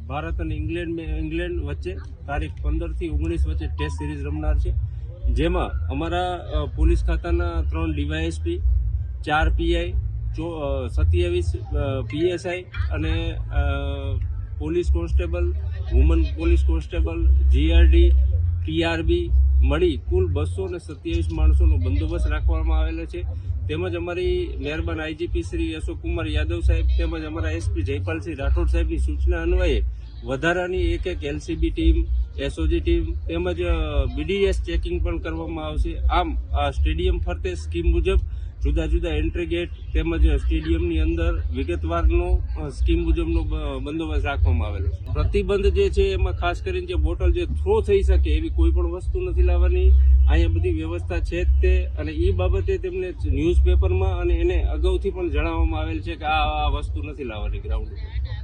ભારત અને ઇંગ્લેન્ડ વચ્ચે તારીખ 15 થી 19 વચ્ચે ટેસ્ટ સિરીઝ રમનાર છે, જેમાં અમારા પોલીસ ખાતાના 3 ડીવાયએસપી, 4 પીઆઈ, 27 પીએસઆઈ અને police constable, woman police constable, GRD, TRB મળી કુલ 227 માણસોનો બંદોબસ્ત રાખવામાં આવેલો છે. તેમજ અમારી મહેરબાન આઈજીપી શ્રી અશોક કુમાર યાદવ સાહેબ તેમજ અમારા એસપી જયપાલસિંહ રાઠોડ સાહેબની સૂચના અન્વયે વધારાની એક એલસીબી ટીમ, એસઓજી ટીમ તેમજ બીડીએસ ચેકિંગ પણ કરવામાં આવશે. આમ આ સ્ટેડિયમ ફરતે સ્કીમ મુજબ જુદા જુદા એન્ટ્રી ગેટ તેમજ સ્ટેડિયમની અંદર વિગતવારનો સ્કીમ મુજબનો બંદોબસ્ત રાખવામાં આવેલો છે. પ્રતિબંધ જે છે એમાં ખાસ કરીને જે બોટલ જે થ્રો થઈ શકે એવી કોઈ પણ વસ્તુ નથી લાવવાની. અહીંયા બધી વ્યવસ્થા છે જ તે, અને એ બાબતે તેમને ન્યૂઝપેપરમાં અને એને અગાઉથી પણ જણાવવામાં આવેલ છે કે આ વસ્તુ નથી લાવવાની ગ્રાઉન્ડ ઉપર.